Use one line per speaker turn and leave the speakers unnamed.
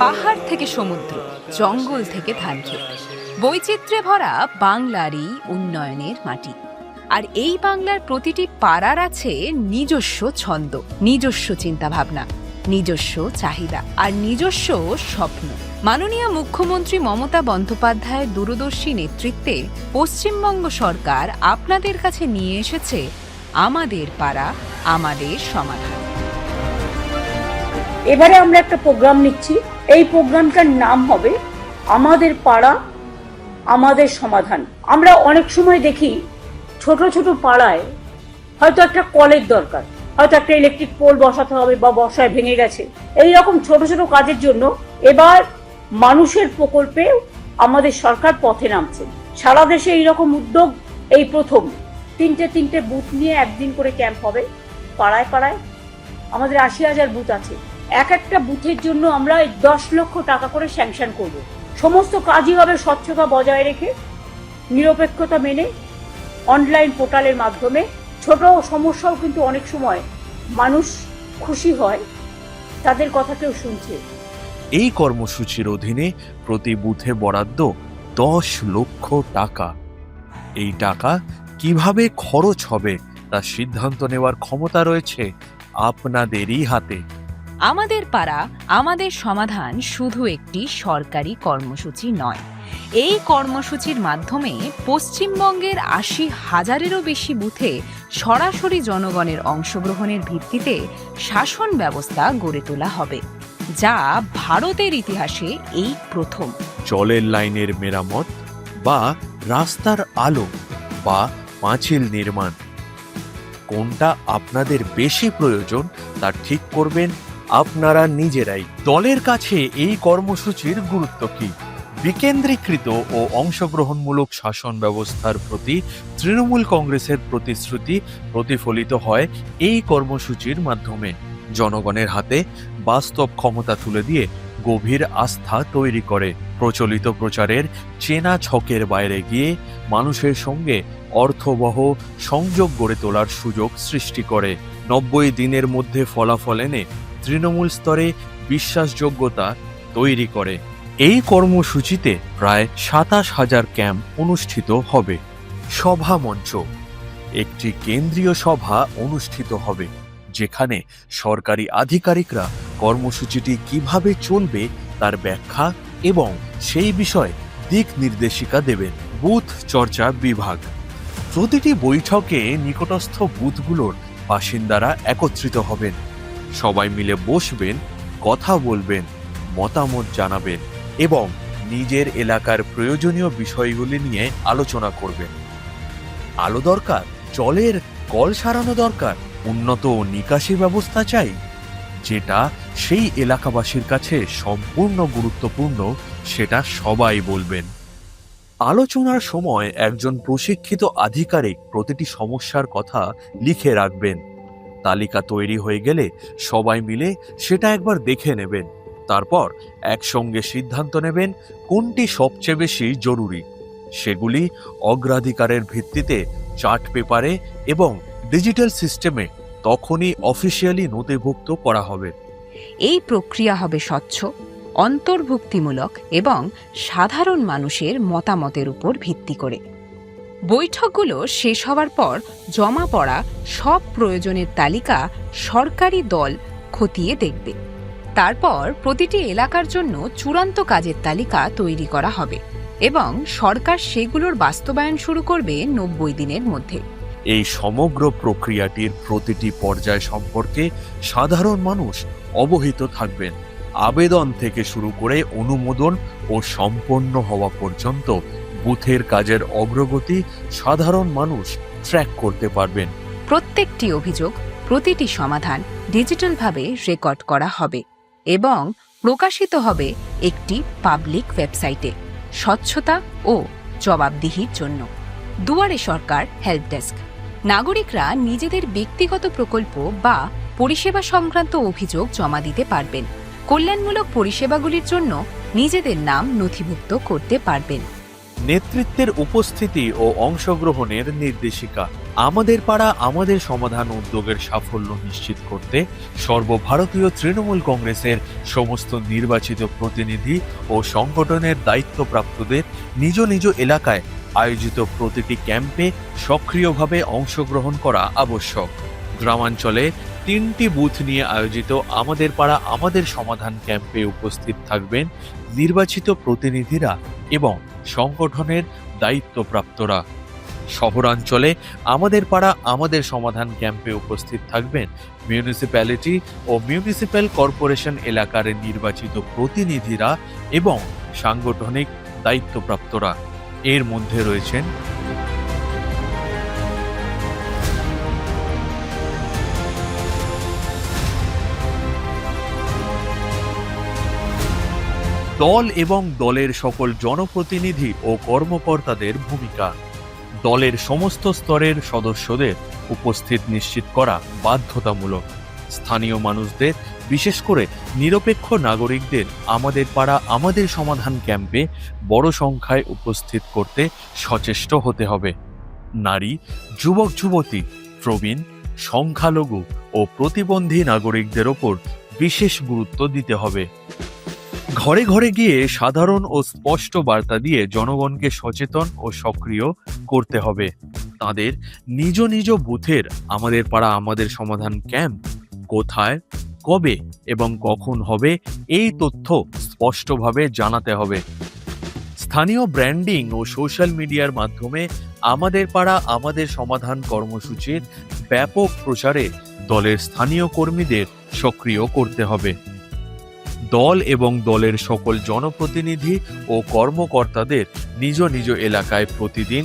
পাহাড় থেকে সমুদ্র, জঙ্গল থেকে ধানক্ষেত, বৈচিত্র্যে ভরা বাংলারই উন্নয়নের মাটি। আর এই বাংলার প্রতিটি পাড়ার আছে নিজস্ব ছন্দ, নিজস্ব চিন্তাভাবনা, নিজস্ব চাহিদা আর নিজস্ব স্বপ্ন। মাননীয় মুখ্যমন্ত্রী মমতা বন্দ্যোপাধ্যায়ের দূরদর্শী নেতৃত্বে পশ্চিমবঙ্গ সরকার আপনাদের কাছে নিয়ে এসেছে আমাদের পাড়া, আমাদের সমাধান।
এবারে আমরা একটা প্রোগ্রাম নিচ্ছি। এই প্রোগ্রামটার নাম হবে আমাদের পাড়া, আমাদের সমাধান। আমরা অনেক সময় দেখি ছোট ছোট পাড়ায় হয়তো একটা কলের দরকার, হয়তো একটা ইলেকট্রিক পোল বসাতে হবে বা বর্ষায় ভেঙে গেছে। এই রকম ছোট ছোট কাজের জন্য এবার মানুষের প্রকল্পে আমাদের সরকার পথে নামছে। সারা দেশে এইরকম উদ্যোগ এই প্রথম। তিনটে বুথ নিয়ে একদিন করে ক্যাম্প হবে পাড়ায় পাড়ায়। আমাদের 80,000 বুথ আছে। এক একটা বুথের জন্য আমরা 10 লক্ষ টাকা করে স্যাংশন করব। সমস্ত কাজই হবে স্বচ্ছতা বজায় রেখে, নিরপেক্ষতা মেনে, অনলাইন পোর্টালের মাধ্যমে। ছোট সমস্যাও কিন্তু অনেক সময় মানুষ খুশি হয়, তাদের কথা কেউ শুনছে।
এই কর্মসূচির অধীনে প্রতি বুথে বরাদ্দ 10 লক্ষ টাকা। এই টাকা কিভাবে খরচ হবে তার সিদ্ধান্ত নেওয়ার ক্ষমতা রয়েছে আপনাদেরই হাতে।
আমাদের পাড়া, আমাদের সমাধান শুধু একটি সরকারি কর্মসূচি নয়। এই কর্মসূচির মাধ্যমে পশ্চিমবঙ্গের 80,000-এরও বেশি বুথে সরাসরি জনগণের অংশগ্রহণের ভিত্তিতে শাসন ব্যবস্থা গড়ে তোলা হবে, যা ভারতের ইতিহাসে এই প্রথম।
জলের লাইনের মেরামত বা রাস্তার আলো বা পাঁচিল নির্মাণ, কোনটা আপনাদের বেশি প্রয়োজন তা ঠিক করবেন আপনারা নিজেরাই। দলের কাছে এই কর্মসূচির গুরুত্ব কি? বিকেন্দ্রীকৃত ও অংশগ্রহণমূলক শাসন ব্যবস্থার প্রতি তৃণমূল কংগ্রেসের প্রতিশ্রুতি প্রতিফলিত হয় এই কর্মসূচির মাধ্যমে। জনগণের হাতে বাস্তব ক্ষমতা তুলে দিয়ে গভীর আস্থা তৈরি করে। প্রচলিত প্রচারের চেনা ছকের বাইরে গিয়ে মানুষের সঙ্গে অর্থবহ সংযোগ গড়ে তোলার সুযোগ সৃষ্টি করে। 90 দিনের মধ্যে ফলাফল এনে তৃণমূল স্তরে বিশ্বাসযোগ্যতা তৈরি করে। এই কর্মসূচিতে প্রায় 27,000 ক্যাম্প অনুষ্ঠিত হবে। সভা মঞ্চ, একটি কেন্দ্রীয় সভা অনুষ্ঠিত হবে যেখানে সরকারি আধিকারিকরা কর্মসূচিটি কিভাবে চলবে তার ব্যাখ্যা এবং সেই বিষয়ে দিক নির্দেশিকা দেবেন। বুথ চর্চা বিভাগ, প্রতিটি বৈঠকে নিকটস্থ বুথগুলোর বাসিন্দারা একত্রিত হবেন। সবাই মিলে বসবেন, কথা বলবেন, মতামত জানাবেন এবং নিজের এলাকার প্রয়োজনীয় বিষয়গুলি নিয়ে আলোচনা করবেন। আলো দরকার, জলের কল সারানো দরকার, উন্নত নিকাশি ব্যবস্থা চাই, যেটা সেই এলাকাবাসীর কাছে সম্পূর্ণ গুরুত্বপূর্ণ, সেটা সবাই বলবেন। আলোচনার সময় একজন প্রশিক্ষিত আধিকারিক প্রতিটি সমস্যার কথা লিখে রাখবেন। তালিকা তৈরি হয়ে গেলে সবাই মিলে সেটা একবার দেখে নেবেন। তারপর একসঙ্গে সিদ্ধান্ত নেবেন কোনটি সবচেয়ে বেশি জরুরি। সেগুলি অগ্রাধিকারের ভিত্তিতে চার্ট পেপারে এবং ডিজিটাল সিস্টেমে তখনই অফিসিয়ালি নথিভুক্ত করা হবে।
এই প্রক্রিয়া হবে স্বচ্ছ, অন্তর্ভুক্তিমূলক এবং সাধারণ মানুষের মতামতের উপর ভিত্তি করে। বৈঠকগুলো শেষ হওয়ার পর জমা পড়া সব প্রয়োজনের তালিকা সরকারি দল খতিয়ে দেখবে। তারপর প্রতিটি এলাকার জন্য চূড়ান্ত কাজের তালিকা তৈরি করা হবে এবং সরকার সেগুলোর বাস্তবায়ন শুরু করবে 90 দিনের মধ্যে।
এই সমগ্র প্রক্রিয়াটির প্রতিটি পর্যায় সম্পর্কে সাধারণ মানুষ অবহিত থাকবেন। আবেদন থেকে শুরু করে অনুমোদন ও সম্পন্ন হওয়া পর্যন্ত বুথের কাজের অগ্রগতি সাধারণ মানুষ ট্র্যাক করতে পারবেন।
প্রত্যেকটি অভিযোগ, প্রতিটি সমাধান ডিজিটালভাবে রেকর্ড করা হবে এবং প্রকাশিত হবে একটি পাবলিক ওয়েবসাইটে, স্বচ্ছতা ও জবাবদিহির জন্য। দুয়ারে সরকার হেল্প ডেস্ক, নাগরিকরা নিজেদের ব্যক্তিগত প্রকল্প বা পরিষেবা সংক্রান্ত অভিযোগ জমা দিতে পারবেন। কল্যাণমূলক পরিষেবাগুলির জন্য নিজেদের নাম নথিভুক্ত করতে পারবেন।
নেতৃত্বের উপস্থিতি ও অংশগ্রহণের নির্দেশিকা, আমাদের পাড়া আমাদের সমাধান উদ্যোগের সাফল্য নিশ্চিত করতে সর্বভারতীয় তৃণমূল কংগ্রেসের সমস্ত নির্বাচিত প্রতিনিধি ও সংগঠনের দায়িত্বপ্রাপ্তদের নিজ নিজ এলাকায় আয়োজিত প্রতিটি ক্যাম্পে সক্রিয়ভাবে অংশগ্রহণ করা আবশ্যক। গ্রামাঞ্চলে 3টি বুথ নিয়ে আয়োজিত আমাদের পাড়া আমাদের সমাধান ক্যাম্পে উপস্থিত থাকবেন নির্বাচিত প্রতিনিধিরা এবং সংগঠনের দায়িত্বপ্রাপ্তরা। শহরাঞ্চলে আমাদের পাড়া আমাদের সমাধান ক্যাম্পে উপস্থিত থাকবেন মিউনিসিপ্যালিটি ও মিউনিসিপ্যাল কর্পোরেশন এলাকার নির্বাচিত প্রতিনিধিরা এবং সাংগঠনিক দায়িত্বপ্রাপ্তরা। এর মধ্যে রয়েছেন দল এবং দলের সকল জনপ্রতিনিধি ও কর্মকর্তাদের ভূমিকা। দলের সমস্ত স্তরের সদস্যদের উপস্থিত নিশ্চিত করা বাধ্যতামূলক। স্থানীয় মানুষদের, বিশেষ করে নিরপেক্ষ নাগরিকদের আমাদের পাড়া আমাদের সমাধান ক্যাম্পে বড় সংখ্যায় উপস্থিত করতে সচেষ্ট হতে হবে। নারী, যুবক যুবতী, প্রবীণ, সংখ্যালঘু ও প্রতিবন্ধী নাগরিকদের ওপর বিশেষ গুরুত্ব দিতে হবে। ঘরে ঘরে গিয়ে সাধারণ ও স্পষ্ট বার্তা দিয়ে জনগণকে সচেতন ও সক্রিয় করতে হবে। তাদের নিজ নিজ বুথের আমাদের পাড়া আমাদের সমাধান ক্যাম্প কোথায়, কবে এবং কখন হবে এই তথ্য স্পষ্টভাবে জানাতে হবে। স্থানীয় ব্র্যান্ডিং ও সোশ্যাল মিডিয়ার মাধ্যমে আমাদের পাড়া আমাদের সমাধান কর্মসূচির ব্যাপক প্রচারে দলের স্থানীয় কর্মীদের সক্রিয় করতে হবে। দল এবং দলের সকল জনপ্রতিনিধি ও কর্মকর্তাদের নিজ নিজ এলাকায় প্রতিদিন